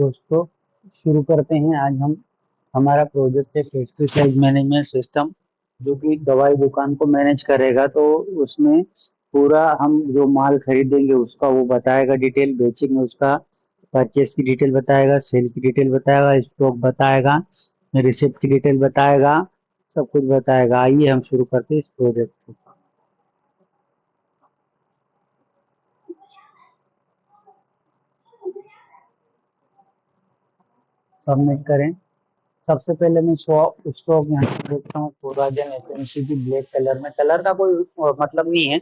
दोस्तों, शुरू करते हैं। आज हम हमारा प्रोजेक्ट है पेस्टिसाइड मैनेजमेंट सिस्टम, जो कि दवाई दुकान को मैनेज करेगा। तो उसमें पूरा हम जो माल खरीदेंगे उसका वो बताएगा, डिटेल बेचेंगे उसका परचेस की डिटेल बताएगा, सेल की डिटेल बताएगा, स्टॉक बताएगा, रिसिप्ट की डिटेल बताएगा, सब कुछ बताएगा। आइए हम शुरू करते हैं इस प्रोजेक्ट को। सबमिट करें। सबसे पहले मैं स्टॉक यहाँ पे देखता हूँ, कोराजन एफएमसीजी ब्लैक कलर में। कलर का कोई मतलब नहीं है,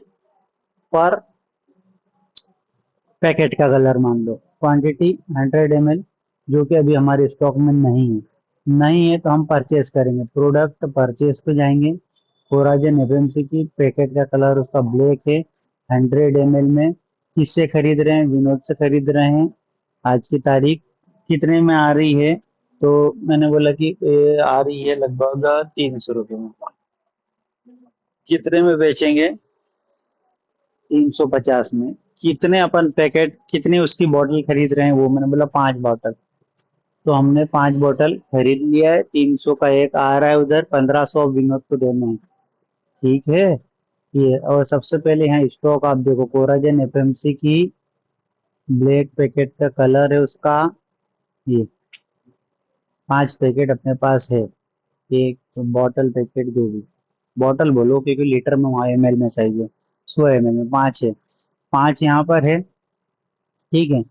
पर पैकेट का कलर मान लो। क्वांटिटी 100 ml, जो कि अभी हमारे स्टॉक में नहीं है तो हम परचेस करेंगे। प्रोडक्ट परचेस पे जाएंगे। कोराजन एफएमसी की पैकेट का कलर उसका ब्लैक है। 100 ml में किससे खरीद रहे हैं? विनोद से खरीद रहे हैं। आज की तारीख कितने में आ रही है? तो मैंने बोला कि आ रही है लगभग 300 रुपये में। कितने में बेचेंगे? 350 में। कितने अपन पैकेट, कितनी उसकी बोतल खरीद रहे हैं? वो मैंने बोला 5 बोतल। तो हमने 5 बोतल खरीद लिया है। 300 का एक आ रहा है, उधर 1500 विनोद को देने हैं। ठीक है। ये और सबसे पहले यहाँ स्टॉक आप देखो, कोराजन एफएमसी की ब्लैक पैकेट का कलर है उसका ये। 5 पैकेट अपने पास है। एक तो बॉटल पैकेट, जो भी बॉटल बोलो क्योंकि लीटर में वहाँ एमएल में साइज है। 100 ml में 5 है। 5 यहाँ पर है। ठीक है।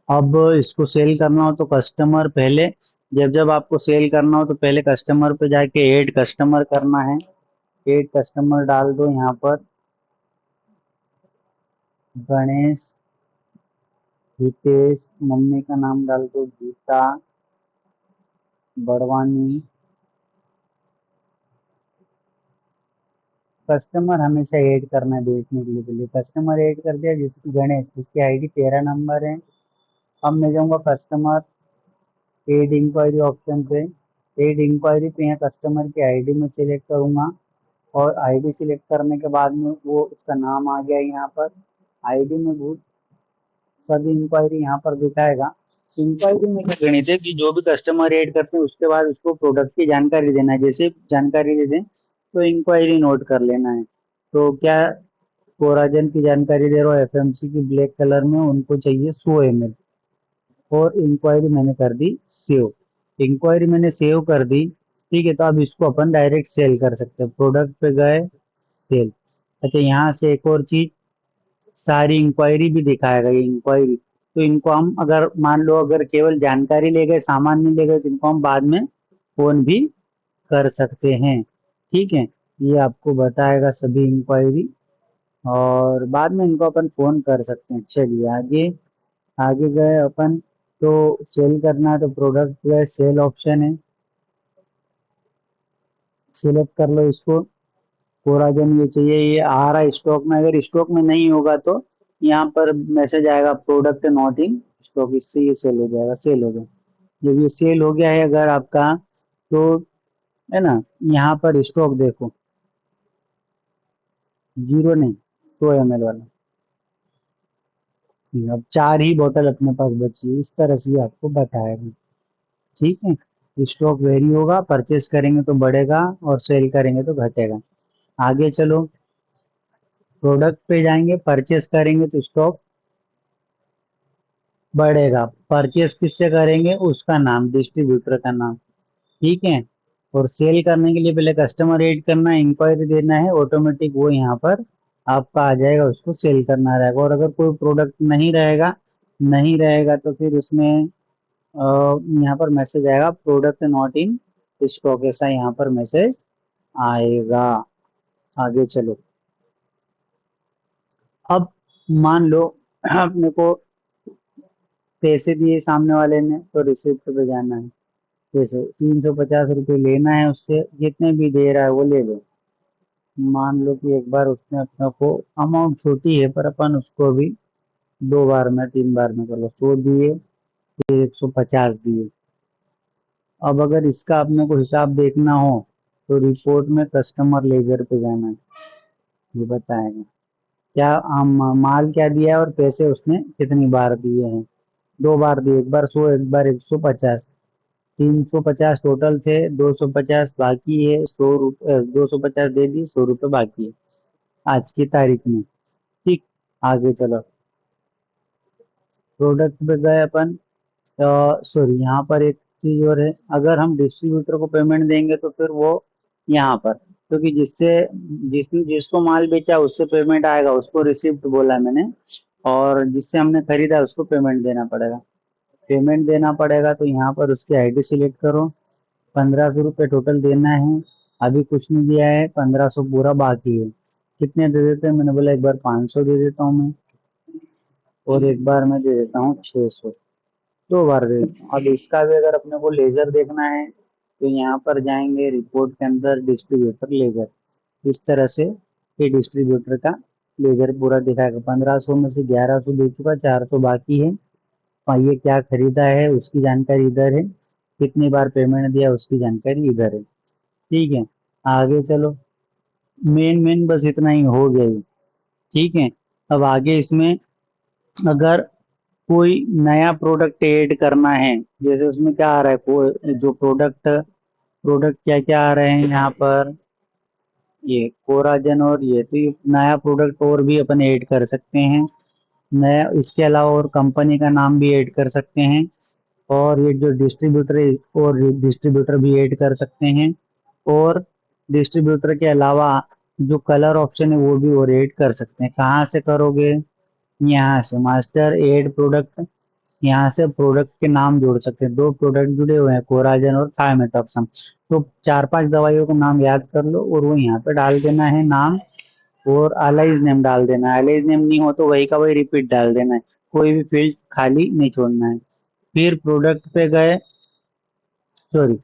अब इसको सेल करना हो तो कस्टमर पहले, जब जब आपको सेल करना हो तो पहले कस्टमर पे जाके ऐड कस्टमर करना है। ऐड कस्टमर डाल दो यहाँ पर। गणेश, हितेश, मम्मी का नाम डाल दो गीता, बड़वानी। कस्टमर हमेशा ऐड करना है बेचने के लिए। पहले कस्टमर ऐड कर दिया, जिसकी गणेश, जिसकी आईडी 13 नंबर है। अब मैं जाऊंगा कस्टमर एड इंक्वायरी ऑप्शन पे। एड इंक्वायरी पे यहाँ कस्टमर की आईडी में सिलेक्ट करूंगा, और आईडी सिलेक्ट करने के बाद में वो उसका नाम आ गया यहाँ पर। आईडी में वो सभी इंक्वायरी यहाँ पर दिखाएगा। इंक्वायरी में क्या गणित है कि जो भी कस्टमर ऐड करते हैं उसके बाद उसको प्रोडक्ट की जानकारी देना है। जैसे जानकारी दे दें तो इंक्वायरी नोट कर लेना है। तो क्या, कोराजन की जानकारी दे रहा हूँ एफएमसी की ब्लैक कलर में, उनको चाहिए 100 ml। और इंक्वायरी मैंने कर दी सेव। इंक्वायरी मैंने सेव कर दी। ठीक है। तो अब इसको अपन डायरेक्ट सेल कर सकते हैं। प्रोडक्ट पे गए, सेल। अच्छा, यहाँ से एक और चीज, सारी इंक्वायरी भी दिखाएगा ये इंक्वायरी। तो इनको हम अगर मान लो अगर केवल जानकारी ले गए, सामान नहीं ले गए, तो इनको हम बाद में फोन भी कर सकते हैं। ठीक है। ये आपको बताएगा सभी इंक्वायरी, और बाद में इनको अपन फोन कर सकते हैं। चलिए आगे। आगे गए अपन, तो सेल करना है तो प्रोडक्ट गए, सेल ऑप्शन है, सिलेक्ट कर लो इसको। कोराजन ये चाहिए, ये आ रहा है स्टॉक में। अगर स्टॉक में नहीं होगा तो यहाँ पर मैसेज आएगा प्रोडक्ट नॉट इन स्टॉक, इससे ये सेल हो जाएगा। सेल हो गया। जब ये सेल हो गया है अगर आपका, तो है ना, यहाँ पर स्टॉक देखो, जीरो नहीं, 100 ml वाला। अब 4 ही बोतल अपने पास बची है। इस तरह से ये आपको बताएगा। ठीक है। स्टॉक वेरी होगा, परचेस करेंगे तो बढ़ेगा और सेल करेंगे तो घटेगा। आगे चलो, प्रोडक्ट पे जाएंगे, परचेस करेंगे तो स्टॉक बढ़ेगा। परचेस किससे करेंगे? उसका नाम, डिस्ट्रीब्यूटर का नाम। ठीक है। और सेल करने के लिए पहले कस्टमर ऐड करना है, इंक्वायरी देना है, ऑटोमेटिक वो यहाँ पर आपका आ जाएगा, उसको सेल करना रहेगा। और अगर कोई प्रोडक्ट नहीं रहेगा तो फिर उसमें यहाँ पर मैसेज आएगा प्रोडक्ट नॉट इन स्टॉक, ऐसा यहाँ पर मैसेज आएगा। आगे चलो। अब मान लो अपने को पैसे दिए सामने वाले ने, तो रिसिप्ट पे जाना है। जैसे 350 रुपये लेना है उससे, जितने भी दे रहा है वो ले लो। मान लो कि एक बार उसने अपने को, अमाउंट छोटी है पर अपन उसको भी 2 बार में 3 बार में कर लो, 100 दिए, फिर 150 दिए। अब अगर इसका अपने को हिसाब देखना हो तो रिपोर्ट में कस्टमर लेजर पे जाना है। ये बताएगा क्या हम माल क्या दिया है और पैसे उसने कितनी बार दिए हैं। दो बार दिए, एक बार 100, एक बार 150, 350 टोटल थे, 250 बाकी है, 100 रुपये, 250 दे दी, 100 रुपये बाकी है आज की तारीख में। ठीक, आगे चलो, प्रोडक्ट पे गए अपन। सॉरी, यहाँ पर एक चीज और है, अगर हम डिस्ट्रीब्यूटर को पेमेंट देंगे तो फिर वो यहाँ पर, क्योंकि जिसने जिसको माल बेचा उससे पेमेंट आएगा, उसको रिसिप्ट बोला है मैंने, और जिससे हमने खरीदा उसको पेमेंट देना पड़ेगा। पेमेंट देना पड़ेगा तो यहाँ पर उसकी आईडी सिलेक्ट करो, 1500 रुपये टोटल देना है, अभी कुछ नहीं दिया है, 1500 पूरा बाकी है। कितने दे देते हैं, मैंने बोला एक बार 500 दे देता हूँ मैं, और एक बार मैं दे देता हूँ 600, दो बार दे देता हूँ। अब इसका भी अगर अपने को लेजर देखना है तो यहाँ पर जाएंगे, रिपोर्ट के अंदर डिस्ट्रीब्यूटर लेजर, इस तरह से ये डिस्ट्रीब्यूटर का लेजर पूरा दिखाएगा। 1500 में से 1100 दे चुका, 400 बाकी है, और ये क्या खरीदा है उसकी जानकारी इधर है, कितनी बार पेमेंट दिया उसकी जानकारी इधर है। ठीक है, आगे चलो, मेन मेन बस इतना ही हो गया ये। ठीक है, अब आगे इसमें अगर कोई नया प्रोडक्ट ऐड करना है, जैसे उसमें क्या आ रहा है, कोई जो प्रोडक्ट प्रोडक्ट क्या क्या आ रहे हैं यहाँ पर, ये कोराजन, और ये तो ये नया प्रोडक्ट और भी अपन ऐड कर सकते हैं नया, इसके अलावा और कंपनी का नाम भी ऐड कर सकते हैं, और ये जो डिस्ट्रीब्यूटर है और डिस्ट्रीब्यूटर भी ऐड कर सकते हैं, और डिस्ट्रीब्यूटर के अलावा जो कलर ऑप्शन है वो भी और ऐड कर सकते हैं। कहाँ से करोगे, यहाँ से मास्टर ऐड प्रोडक्ट, यहाँ से प्रोडक्ट के नाम जोड़ सकते हैं, दो प्रोडक्ट जुड़े हुए हैं, कोराजन और थायमेथॉक्सम, तो चार पांच दवाइयों का नाम याद कर लो और वो यहाँ पे डाल देना है नाम, और अलाइज नेम डाल देना है, अलाइज नेम नहीं हो तो वही का वही रिपीट डाल देना है, कोई भी फील्ड खाली नहीं छोड़ना है। फिर प्रोडक्ट पे गए, सॉरी,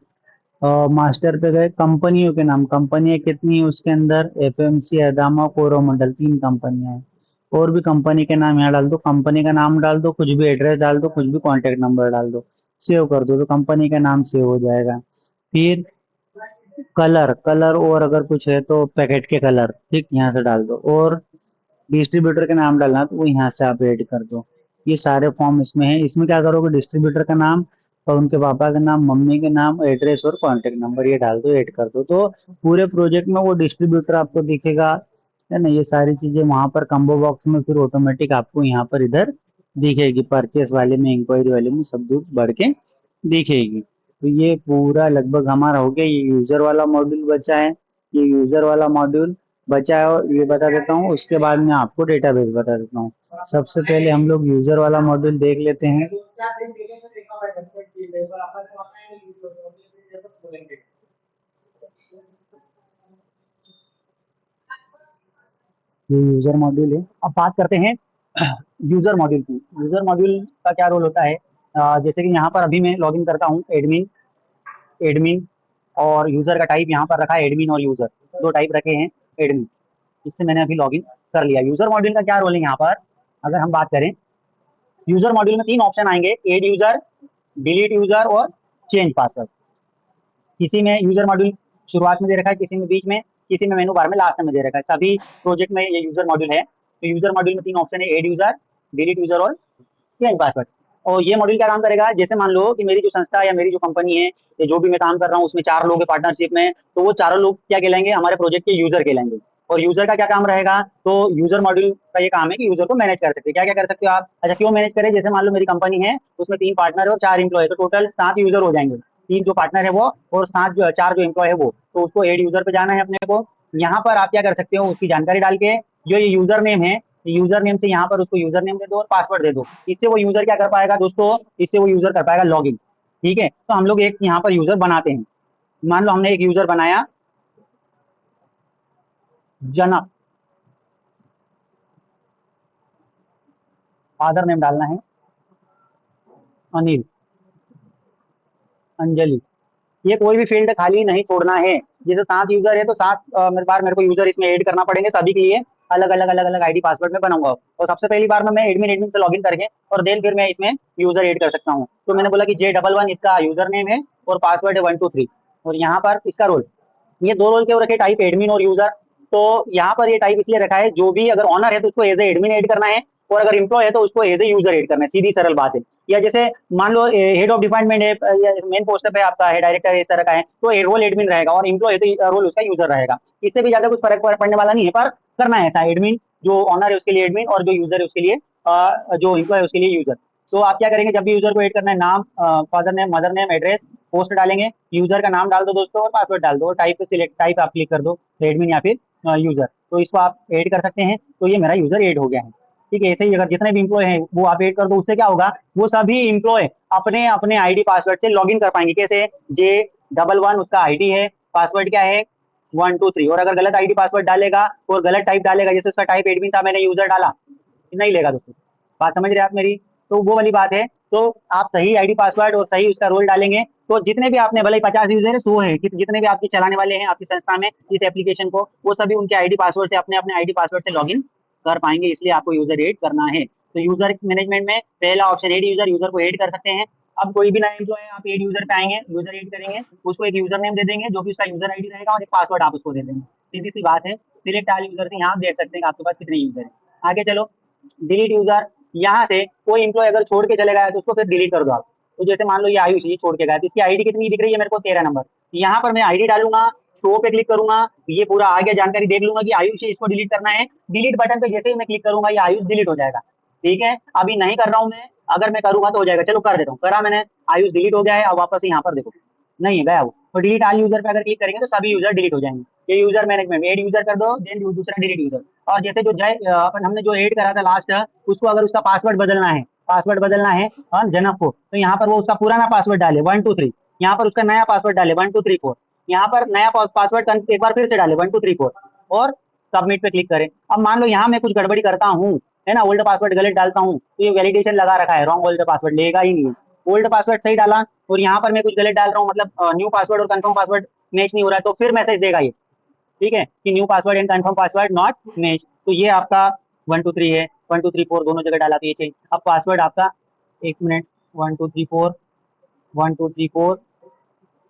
मास्टर पे गए, कंपनियों के नाम, कंपनियां कितनी है उसके अंदर, एफएमसी, अदामा, कोरोमंडल, तीन कंपनियां हैं, और भी कंपनी के नाम यहाँ डाल दो, कंपनी का नाम डाल दो, कुछ भी एड्रेस डाल दो, कुछ भी कॉन्टेक्ट नंबर डाल दो, सेव कर दो तो कंपनी का नाम सेव हो जाएगा। फिर कलर, कलर और अगर कुछ है तो पैकेट के कलर, ठीक, यहाँ से डाल दो, और डिस्ट्रीब्यूटर का नाम डालना तो वो यहाँ से आप ऐड कर दो। ये सारे फॉर्म इसमें है, इसमें क्या करोगे, डिस्ट्रीब्यूटर का नाम और उनके पापा का नाम, मम्मी के नाम, एड्रेस और कॉन्टेक्ट नंबर ये डाल दो, ऐड कर दो, तो पूरे प्रोजेक्ट में वो डिस्ट्रीब्यूटर आपको दिखेगा, है ना। ये सारी चीजें वहां पर कम्बो बॉक्स में फिर ऑटोमेटिक आपको यहाँ पर इधर दिखेगी, परचेस वाले में, इंक्वायरी वाले में, सब कुछ बढ़ के दिखेगी। तो ये पूरा लगभग हमारा हो गया, ये यूजर वाला मॉड्यूल बचा है, ये यूजर वाला मॉड्यूल बचा है, और ये बता देता हूँ, उसके बाद मैं आपको डेटाबेस बता देता हूँ। सबसे पहले हम लोग यूजर वाला मॉड्यूल देख लेते हैं। ये यूजर मॉड्यूल है। अब बात करते हैं यूजर मॉड्यूल की। यूजर मॉड्यूल का क्या रोल होता है, जैसे कि यहाँ पर अभी मैं लॉगिन करता हूँ, एडमिन, एडमिन, और यूजर का टाइप यहाँ पर रखा है एडमिन और यूजर, दो टाइप रखे हैं एडमिन, इससे मैंने अभी लॉगिन कर लिया। यूजर मॉड्यूल का क्या रोल है यहाँ पर, अगर हम बात करें, यूजर मॉड्यूल में तीन ऑप्शन आएंगे, एड यूजर, डिलीट यूजर और चेंज पासवर्ड। किसी में यूजर मॉड्यूल शुरुआत में दे रखा है, किसी में बीच में, किसी में मेनू बार में लास्ट में दे रखा है, सभी प्रोजेक्ट में ये यूजर मॉड्यूल है। तो यूजर मॉड्यूल में तीन ऑप्शन है, एड यूजर, डिलीट यूजर और चेंज पासवर्ड। और ये मॉड्यूल क्या काम करेगा, जैसे मान लो कि मेरी जो संस्था या मेरी जो कंपनी है, या जो भी मैं काम कर रहा हूँ उसमें चार लोग हैं पार्टनरशिप में, तो वो चारों लोग क्या कहलाएंगे, हमारे प्रोजेक्ट के यूजर कहलाएंगे। और यूजर का क्या काम रहेगा, तो यूजर मॉड्यूल का ये काम है कि यूजर को मैनेज कर सकते हैं। क्या क्या कर सकते हो आप, अच्छा क्यों मैनेज करें, जैसे मान लो मेरी कंपनी है, उसमें तीन पार्टनर है और चार इंप्लॉय, तो टोटल 7 यूजर हो जाएंगे, तीन जो पार्टनर है वो और सात जो चार जो एम्प्लॉय है वो, तो उसको एड यूजर पे जाना है अपने को। यहाँ पर आप क्या कर सकते हो, उसकी जानकारी डाल के, जो ये यूजर नेम है, यूजर नेम से यहाँ पर उसको यूजर नेम दे दो और पासवर्ड दे दो, इससे वो यूजर क्या कर पाएगा दोस्तों, इससे वो यूजर कर पाएगा लॉगिन। ठीक है, तो हम लोग एक यहाँ पर यूजर बनाते हैं, मान लो हमने एक यूजर बनाया, जनक, फादर नेम डालना है, अनिल, अंजलि, ये कोई भी फील्ड खाली नहीं छोड़ना है। जैसे 7 यूजर है तो 7 मेरे बार मेरे को यूजर इसमें ऐड करना पड़ेंगे, सभी के लिए अलग अलग आईडी पासवर्ड में बनाऊंगा, और सबसे पहली बार में मैं एडमिन एडमिन से लॉगिन करके और देन फिर मैं इसमें यूजर ऐड कर सकता हूँ। तो मैंने बोला कि J11 इसका यूजर नेम है और पासवर्ड है 123, और यहाँ पर इसका रोल, ये दो रोल के रखे, टाइप एडमिन और यूजर। तो यहाँ पर ये टाइप इसलिए रखा है, जो भी अगर ऑनर है तो उसको एज ए एडमिन ऐड करना है, और अगर एम्प्लॉय है तो उसको एज ए यूजर ऐड करना है, सीधी सरल बात है। या जैसे मान लो हेड ऑफ डिपार्टमेंट है या मेन पोस्ट पे आपका है, डायरेक्टर इस तरह का है, तो रोल एडमिन रहेगा, और एम्प्लॉय है तो रोल उसका यूजर रहेगा। इससे भी ज्यादा कुछ फर्क पड़ने वाला नहीं है, पर करना है ऐसा, एडमिन जो ऑनर है उसके लिए एडमिन, और जो यूजर है उसके लिए जो एम्प्लॉय है उसके लिए यूजर। तो आप क्या करेंगे, जब भी यूजर को ऐड करना है, नाम, father name, mother name, address, post डालेंगे, यूजर का नाम डाल दो दोस्तों, और पासवर्ड डाल दो, और टाइप पे सिलेक्ट, टाइप आप क्लिक कर दो, एडमिन या फिर यूजर, तो इसको आप ऐड कर सकते हैं। तो ये मेरा यूजर ऐड हो गया है। ठीक है, ऐसे ही अगर जितने भी इम्प्लॉय हैं वो आप ऐड कर दो, उससे क्या होगा, वो सभी इम्प्लॉय अपने अपने आईडी पासवर्ड से लॉगिन कर पाएंगे। कैसे, J11 उसका आईडी है, पासवर्ड क्या है 123, और अगर गलत आईडी पासवर्ड डालेगा और गलत टाइप डालेगा, जैसे उसका टाइप एडमिन था, मैंने यूजर डाला, नहीं लेगा दोस्तों। बात समझ रहे हैं आप मेरी? तो वो वाली बात है। तो आप सही आईडी पासवर्ड और सही उसका रोल डालेंगे, तो जितने भी आपने, भले ही 50 यूजर है, 100 है, जितने भी आपके चलाने वाले हैं आपकी संस्था में इस एप्लीकेशन को, वो सभी उनके आईडी पासवर्ड से, अपने अपने आईडी पासवर्ड से लॉगिन कर पाएंगे। इसलिए आपको यूजर ऐड करना है। तो यूजर मैनेजमेंट में पहला ऑप्शन ऐड यूजर, यूजर को ऐड कर सकते हैं। अब कोई भी नया एम्प्लॉय है, आप ऐड यूजर पे आएंगे, यूजर ऐड करेंगे, उसको एक यूजर नेम दे देंगे जो कि उसका यूजर आईडी रहेगा, और एक पासवर्ड आप उसको दे देंगे। सीधी सी बात है। सिलेक्ट ऑल यूजर से यहाँ आप देख सकते हैं कि आपके पास कितने यूजर है। आगे चलो, डिलीट यूजर, यहाँ से कोई एम्प्लॉय अगर छोड़ के चले गया तो उसको फिर डिलीट कर दो आप। तो जैसे मान लो ये आयुष ये छोड़ के गया, तो इसकी आईडी कितनी दिख रही है मेरे को, 13 नंबर। यहाँ पर मैं आईडी डालूंगा, शो पे क्लिक करूंगा, ये पूरा आ गया, जानकारी देख लूंगा कि आयुष है, इसको डिलीट करना है। डिलीट बटन पे जैसे ही मैं क्लिक करूंगा, ये आयुष डिलीट हो जाएगा। ठीक है, अभी नहीं कर रहा हूँ मैं, अगर मैं करूंगा तो हो जाएगा। चलो कर देता हूँ, करा मैंने, आयुष डिलीट हो गया है। अब वापस यहाँ पर देखो, नहीं है, गया वो। तो डिलीट ऑल यूजर पे अगर क्लिक करेंगे तो सभी यूजर डिलीट हो जाएंगे। ये यूजर मैनेजमेंट, एड यूजर कर दो, देन दूसरा डिलीट यूजर। और जैसे जो जय अपन हमने जो ऐड करा था लास्ट, उसको अगर उसका पासवर्ड बदलना है, पासवर्ड बदलना है जनक को, तो यहाँ पर वो उसका पुराना पासवर्ड डाले 123, यहाँ पर उसका नया पासवर्ड डाले 1234, यहाँ पर नया पासवर्ड एक बार फिर से डाले 1234, और सबमिट पे क्लिक करें। अब मान लो यहाँ मैं कुछ गड़बड़ी करता हूँ, है ना, ओल्ड पासवर्ड गलत डालता हूँ, तो ये वैलिडेशन लगा रखा है, रॉन्ग ओल्ड पासवर्ड लेगा ही नहीं। ओल्ड पासवर्ड सही डाला और यहाँ पर मैं कुछ गलत डाल रहा हूँ, मतलब न्यू पासवर्ड और कंफर्म पासवर्ड मैच नहीं हो रहा है, तो फिर मैसेज देगा ये, ठीक है, कि new password and confirm password not match. तो ये आपका 123 है, 1234 दोनों जगह डाला, तो ये चेंज। अब पासवर्ड आपका, एक मिनट, 1234, 1234,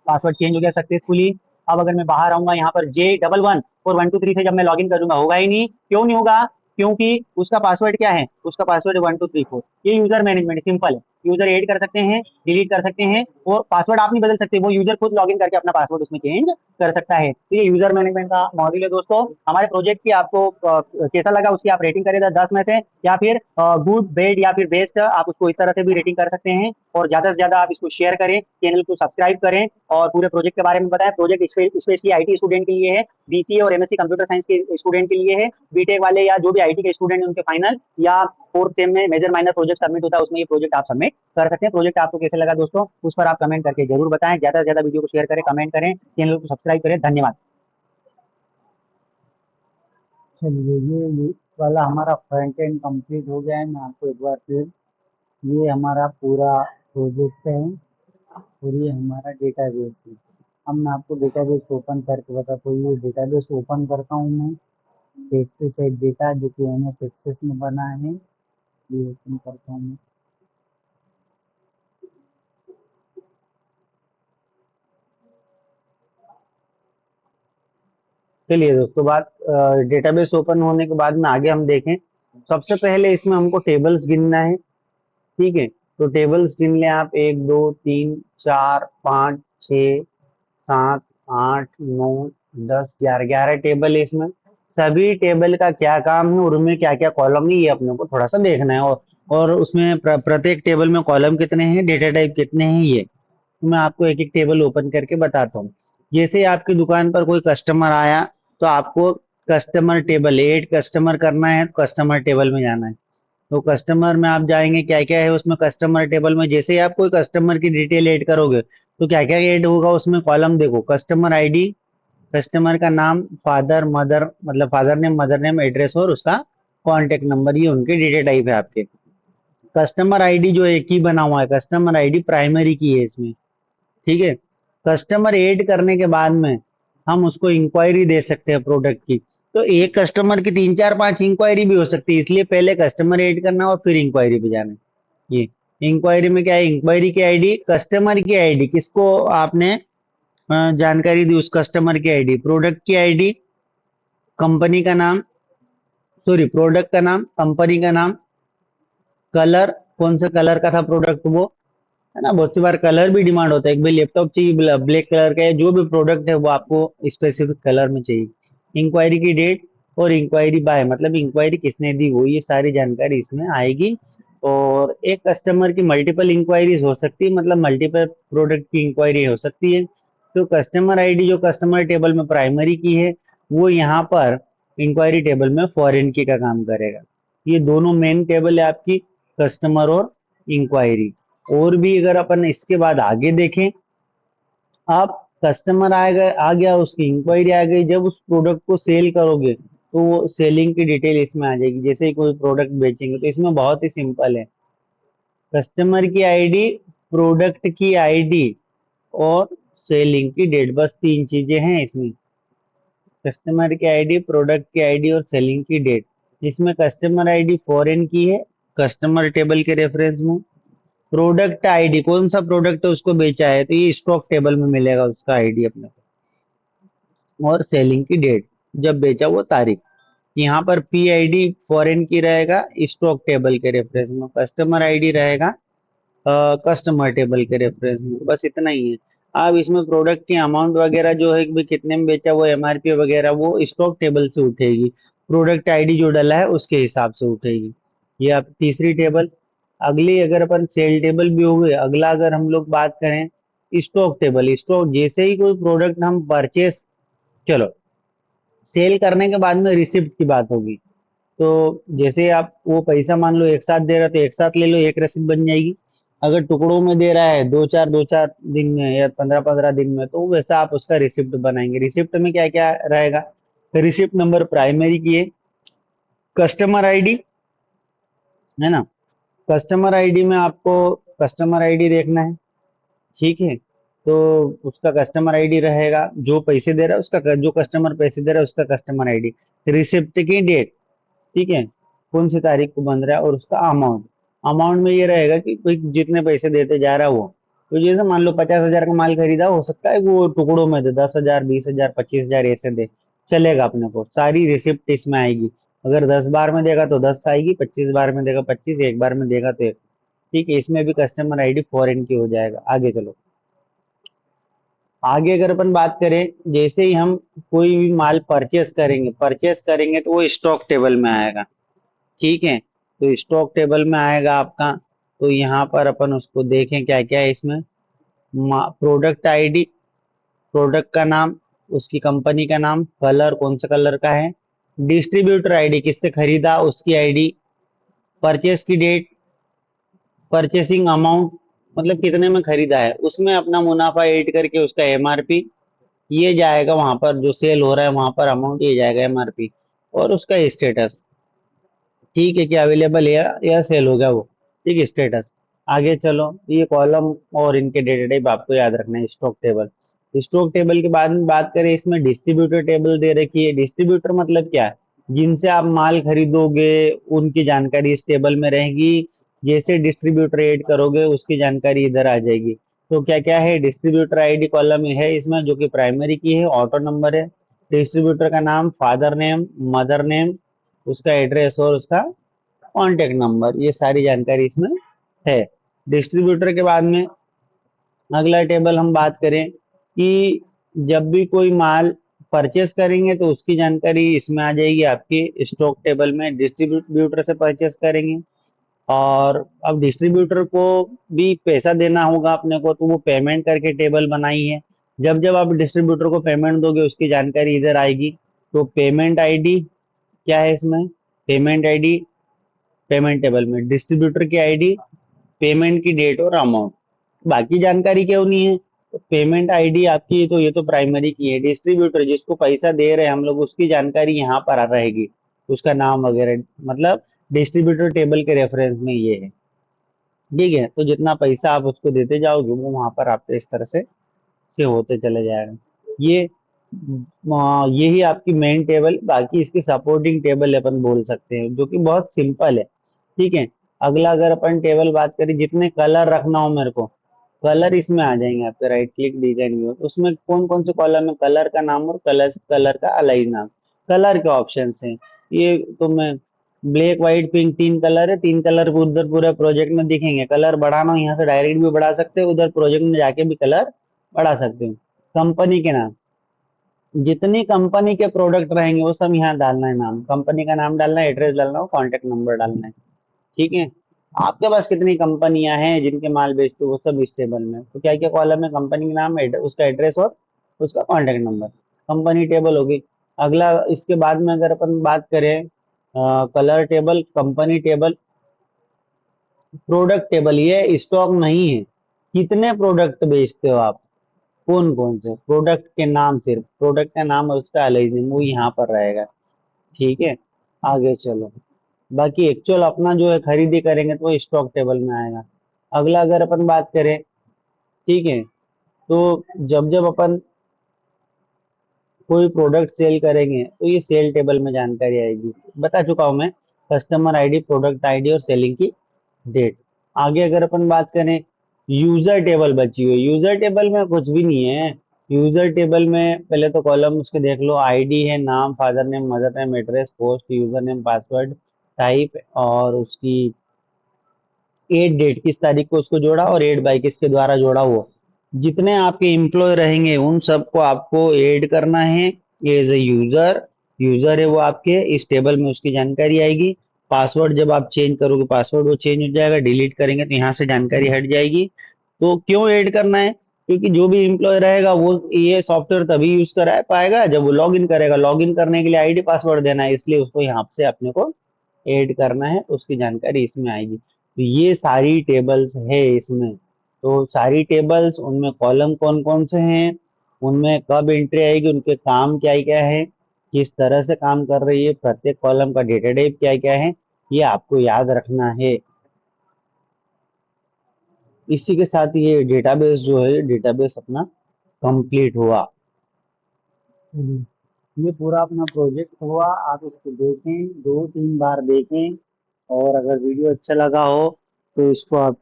पासवर्ड चेंज हो गया सक्सेसफुली। अब अगर मैं बाहर आऊंगा, यहाँ पर J11 और 123 से जब मैं लॉगिन करूंगा, होगा ही नहीं। क्यों नहीं होगा? क्योंकि उसका पासवर्ड क्या है, उसका पासवर्ड है 1234। ये यूजर मैनेजमेंट सिंपल है, यूजर ऐड कर सकते हैं, डिलीट कर सकते हैं, और पासवर्ड आप नहीं बदल सकते, वो यूजर खुद लॉगिन करके अपना पासवर्ड उसमें चेंज कर सकता है। तो ये यूजर मैनेजमेंट का मॉड्यूल है दोस्तों। हमारे प्रोजेक्ट की आपको कैसा लगा उसकी आप रेटिंग करें 10 में से, या फिर गुड, बेड या फिर बेस्ट, आप उसको इस तरह से भी रेटिंग कर सकते हैं। और ज्यादा से ज्यादा आप इसको शेयर करें, चैनल को सब्सक्राइब करें, और पूरे प्रोजेक्ट के बारे में बताएं। प्रोजेक्ट स्पेशली आईटी स्टूडेंट के लिए है, बीसीए और एमएससी कंप्यूटर साइंस के स्टूडेंट के लिए है, बीटेक वाले या जो भी आईटी के स्टूडेंट हैं उनके फाइनल या फोर्थ सेम में मेजर माइनर प्रोजेक्ट सबमिट होता है, उसमें ये प्रोजेक्ट आप सबमिट कर सकते हैं। प्रोजेक्ट आपको कैसे लगा दोस्तों, उस पर आप कमेंट करके जरूर बताएं। ज्यादा से ज्यादा वीडियो को शेयर करें, कमेंट करें, चैनल को सब्सक्राइब करें। धन्यवाद। चलिए, ये वाला हमारा फ्रंट एंड कंप्लीट हो गया है। मैं आपको एक बार फिर, ये हमारा पूरा प्रोजेक्ट है और ये हमारा डेटाबेस है। अब मैं आपको डेटाबेस ओपन करके बताता हूँ। ये डेटाबेस ओपन करता हूँ मैं, टेस्ट सेट डेटा जो कि एमएस एक्सेस में बना है, ये ओपन करता हूँ मैं। चलिए दोस्तों, बात डेटाबेस ओपन होने के बाद में आगे हम देखें। सबसे पहले इसमें हमको टेबल्स गिनना है, ठीक है। तो टेबल्स गिन लें आप, 1 2 3 4 5 6 7 8 9 10 11 टेबल है इसमें। सभी टेबल का क्या काम है और उनमें क्या क्या कॉलम है, ये अपने को थोड़ा सा देखना है। और उसमें प्रत्येक टेबल में कॉलम कितने हैं, डेटा टाइप कितने हैं, ये तो मैं आपको एक एक टेबल ओपन करके बताता हूँ। जैसे आपकी दुकान पर कोई कस्टमर आया, तो आपको कस्टमर टेबल, ऐड कस्टमर करना है, तो कस्टमर टेबल में जाना है। तो कस्टमर में आप जाएंगे, क्या क्या है उसमें कस्टमर टेबल में। जैसे ही आप कोई कस्टमर की डिटेल ऐड करोगे, तो क्या क्या ऐड होगा उसमें, कॉलम देखो, कस्टमर आईडी, कस्टमर का नाम, फादर मदर, मतलब father name, mother name, address और उसका कॉन्टेक्ट नंबर, ये उनके डेटा टाइप है आपके। कस्टमर आईडी जो एक ही बना हुआ है, कस्टमर आईडी प्राइमरी की है इसमें, ठीक है। कस्टमर ऐड करने के बाद में हम उसको इंक्वायरी दे सकते हैं प्रोडक्ट की। तो एक कस्टमर की 3 4 5 इंक्वायरी भी हो सकती है, इसलिए पहले कस्टमर ऐड करना और फिर इंक्वायरी पे जाना है। ये इंक्वायरी में क्या है, इंक्वायरी की आईडी, कस्टमर की आईडी, किसको आपने जानकारी दी, उस कस्टमर की आईडी, प्रोडक्ट की आईडी, कंपनी का नाम, सॉरी प्रोडक्ट का नाम, कंपनी का नाम, कलर, कौन सा कलर का था प्रोडक्ट वो, है ना। बहुत सी बार कलर भी डिमांड होता है कि भाई लैपटॉप चाहिए ब्लैक कलर का है, जो भी प्रोडक्ट है वो आपको स्पेसिफिक कलर में चाहिए। इंक्वायरी की डेट और इंक्वायरी बाय, मतलब इंक्वायरी किसने दी वो, ये सारी जानकारी इसमें आएगी। और एक कस्टमर की मल्टीपल इंक्वायरीज हो सकती है, मतलब मल्टीपल प्रोडक्ट की इंक्वायरी हो सकती है। तो कस्टमर आईडी जो कस्टमर टेबल में प्राइमरी की है, वो यहाँ पर इंक्वायरी टेबल में फॉरेन की का काम करेगा। ये दोनों मेन टेबल है आपकी, कस्टमर और इंक्वायरी। और भी अगर अपन इसके बाद आगे देखें, आप कस्टमर आ गया, उसकी इंक्वायरी आ गई, जब उस प्रोडक्ट को सेल करोगे तो वो सेलिंग की डिटेल इसमें आ जाएगी। जैसे ही कोई प्रोडक्ट बेचेंगे तो इसमें बहुत ही सिंपल है, कस्टमर की आईडी, प्रोडक्ट की आईडी और सेलिंग की डेट, बस तीन चीजें हैं इसमें। कस्टमर की आईडी, प्रोडक्ट की आईडी और सेलिंग की डेट। इसमें कस्टमर आईडी फॉरेन की है कस्टमर टेबल के रेफरेंस में। प्रोडक्ट आईडी, कौन सा प्रोडक्ट उसको बेचा है तो ये स्टॉक टेबल में मिलेगा उसका आईडी अपने को। और सेलिंग की डेट, जब बेचा वो तारीख। यहाँ पर पी आईडी फॉरेन की रहेगा स्टॉक टेबल के रेफरेंस में, कस्टमर आईडी रहेगा कस्टमर टेबल के रेफरेंस में, बस इतना ही है। अब इसमें प्रोडक्ट की अमाउंट वगैरह जो है कि भाई कितने में बेचा, वो एमआरपी वगैरह वो स्टॉक टेबल से उठेगी, प्रोडक्ट आईडी जो डला है उसके हिसाब से उठेगी। ये आप तीसरी टेबल। अगली अगर अपन सेल टेबल भी हो गए, अगला अगर हम लोग बात करें स्टॉक टेबल, स्टॉक जैसे ही कोई प्रोडक्ट हम परचेस, चलो सेल करने के बाद में रिसिप्ट की बात होगी। तो जैसे आप वो पैसा मान लो एक साथ दे रहा है तो एक साथ ले लो, एक रसीद बन जाएगी। अगर टुकड़ों में दे रहा है दो चार दिन में या 15 15 दिन में, तो वैसा आप उसका रिसिप्ट बनाएंगे। रिसिप्ट में क्या क्या रहेगा, रिसिप्ट नंबर प्राइमरी की है, कस्टमर आईडी, है ना। कस्टमर आईडी में आपको कस्टमर आईडी देखना है, ठीक है। तो उसका कस्टमर आईडी रहेगा, जो पैसे दे रहा है उसका, जो कस्टमर पैसे दे रहा है उसका कस्टमर आईडी। रिसिप्ट की डेट, ठीक है, कौन सी तारीख को बन रहा है, और उसका अमाउंट। अमाउंट में ये रहेगा कि कोई जितने पैसे देते जा रहा है वो, तो जैसे मान लो 50,000 का माल खरीदा, हो सकता है कि वो टुकड़ों में दे, 10,000 20,000 25,000 ऐसे दे, चलेगा अपने को, सारी रिसिप्ट इसमें आएगी। अगर 10 बार में देगा तो 10 आएगी, 25 बार में देगा 25, एक बार में देगा तो एक। ठीक है, इसमें भी कस्टमर आईडी फॉरेन की हो जाएगा। आगे चलो, आगे अगर अपन बात करें, जैसे ही हम कोई भी माल परचेस करेंगे तो वो स्टॉक टेबल में आएगा, ठीक है। तो स्टॉक टेबल में आएगा आपका। तो यहाँ पर अपन उसको देखें क्या क्या है इसमें, प्रोडक्ट आईडी, प्रोडक्ट का नाम, उसकी कंपनी का नाम, कलर कौन सा कलर का है, डिस्ट्रीब्यूटर आईडी किससे खरीदा उसकी आईडी, परचेस की डेट, परचेसिंग अमाउंट मतलब कितने में खरीदा है, उसमें अपना मुनाफा ऐड करके उसका एमआरपी, ये जाएगा वहां पर जो सेल हो रहा है वहां पर अमाउंट ये जाएगा एमआरपी। और उसका स्टेटस, ठीक है, कि अवेलेबल है या सेल हो गया वो, ठीक है, स्टेटस। आगे चलो, ये कॉलम और इनके डेटा टाइप आपको याद रखना है। स्टॉक टेबल, स्टॉक टेबल के बाद में बात करें, इसमें डिस्ट्रीब्यूटर टेबल दे रखी है। डिस्ट्रीब्यूटर मतलब क्या है, जिनसे आप माल खरीदोगे उनकी जानकारी इस टेबल में रहेगी, जैसे डिस्ट्रीब्यूटर ऐड करोगे उसकी जानकारी इधर आ जाएगी। तो क्या क्या है, डिस्ट्रीब्यूटर आईडी कॉलम है इसमें जो कि प्राइमरी की है, ऑटो नंबर है, डिस्ट्रीब्यूटर का नाम, फादर नेम, मदर नेम, उसका एड्रेस और उसका कॉन्टेक्ट नंबर, ये सारी जानकारी इसमें है। डिस्ट्रीब्यूटर के बाद में अगला टेबल हम बात करें कि जब भी कोई माल परचेस करेंगे तो उसकी जानकारी इसमें आ जाएगी आपकी स्टॉक टेबल में, डिस्ट्रीब्यूटर से परचेस करेंगे। और अब डिस्ट्रीब्यूटर को भी पैसा देना होगा अपने को, तो वो पेमेंट करके टेबल बनाई है। जब जब आप डिस्ट्रीब्यूटर को पेमेंट दोगे उसकी जानकारी इधर आएगी। तो पेमेंट आईडी क्या है इसमें, पेमेंट आईडी पेमेंट टेबल में, डिस्ट्रीब्यूटर की आईडी, पेमेंट की डेट और अमाउंट, बाकी जानकारी क्यों नहीं है। तो पेमेंट आईडी आपकी, तो ये तो प्राइमरी की है, डिस्ट्रीब्यूटर जिसको पैसा दे रहे हैं हम लोग उसकी जानकारी यहाँ पर आ रहेगी, उसका नाम वगैरह, मतलब डिस्ट्रीब्यूटर टेबल के रेफरेंस में ये है, ठीक है। तो जितना पैसा आप उसको देते जाओगे वो वहां पर आपके इस तरह से होते चले जाएगा। ये यही आपकी मेन टेबल, बाकी इसकी सपोर्टिंग टेबल अपन बोल सकते हैं जो कि बहुत सिंपल है, ठीक है। अगला अगर अपन टेबल बात करें, जितने कलर रखना हो मेरे को, कलर इसमें आ जाएंगे आपके, राइट क्लिक डिजाइन व्यू, तो उसमें कौन कौन से कॉलम में कलर का नाम और कलर कलर का अलाइन नाम, कलर के ऑप्शन हैं। ये तो मैं ब्लैक व्हाइट पिंक 3 कलर है, 3 कलर उधर पूरे प्रोजेक्ट में दिखेंगे। कलर बढ़ाना हो यहाँ से डायरेक्ट भी बढ़ा सकते हो, उधर प्रोजेक्ट में जाके भी कलर बढ़ा सकते हो। कंपनी के नाम, जितनी कंपनी के प्रोडक्ट रहेंगे वो सब यहाँ डालना है, नाम कंपनी का नाम डालना है, एड्रेस डालना है, कॉन्टेक्ट नंबर डालना है। ठीक है। आपके पास कितनी कंपनियां हैं जिनके माल बेचते हो वो सब इस टेबल में, तो क्या क्या कॉलम है, कंपनी का नाम, उसका एड्रेस और उसका कॉन्टेक्ट नंबर, कंपनी टेबल होगी। अगला इसके बाद में अगर अपन बात करें colour table, company table, product table, ये स्टॉक नहीं है, कितने प्रोडक्ट बेचते हो आप, कौन कौन से प्रोडक्ट के नाम, सिर्फ प्रोडक्ट का नाम और उसका एलआईसी वो यहाँ पर रहेगा। ठीक है। आगे चलो, बाकी एक्चुअल अपना जो है खरीदी करेंगे तो वो स्टॉक टेबल में आएगा। अगला अगर अपन बात करें, ठीक है, तो जब जब अपन कोई प्रोडक्ट सेल करेंगे तो ये सेल टेबल में जानकारी आएगी, बता चुका हूं मैं, कस्टमर आईडी, प्रोडक्ट आईडी और सेलिंग की डेट। आगे अगर अपन बात करें, यूजर टेबल बची हुई, यूजर टेबल में कुछ भी नहीं है। यूजर टेबल में पहले तो कॉलम उसके देख लो, आईडी है, नाम, father name, mother name, address, post, user name, password, type और उसकी एट डेट, किस तारीख को उसको जोड़ा और एड बाई किसके द्वारा जोड़ा हुआ। जितने आपके एम्प्लॉय रहेंगे उन सबको आपको ऐड करना है एज ए यूजर। यूजर है वो आपके, इस टेबल में उसकी जानकारी आएगी। पासवर्ड जब आप चेंज करोगे पासवर्ड वो चेंज हो जाएगा, डिलीट करेंगे तो यहाँ से जानकारी हट जाएगी। तो क्यों ऐड करना है, क्योंकि जो भी एम्प्लॉय रहेगा वो ये सॉफ्टवेयर तभी यूज करा पाएगा जब वो लॉग इन करेगा। लॉग इन करने के लिए आईडी पासवर्ड देना है, इसलिए उसको यहाँ से अपने को ऐड करना है, तो उसकी जानकारी इसमें आएगी। तो ये सारी टेबल्स है इसमें। तो सारी टेबल्स, उनमें कॉलम कौन कौन से हैं, उनमें कब एंट्री आएगी, उनके काम क्या क्या है, किस तरह से काम कर रही है, प्रत्येक कॉलम का डेटा टाइप क्या क्या है, ये आपको याद रखना है। इसी के साथ ये डेटाबेस जो है, डेटाबेस अपना कंप्लीट हुआ। ये पूरा अपना प्रोजेक्ट हुआ, आप इसको देखें, 2-3 बार देखें, और अगर वीडियो अच्छा लगा हो तो इसको आप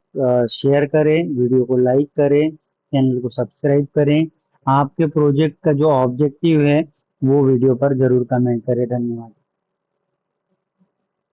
शेयर करें, वीडियो को लाइक करें, चैनल को सब्सक्राइब करें। आपके प्रोजेक्ट का जो ऑब्जेक्टिव है वो वीडियो पर जरूर कमेंट करें। धन्यवाद।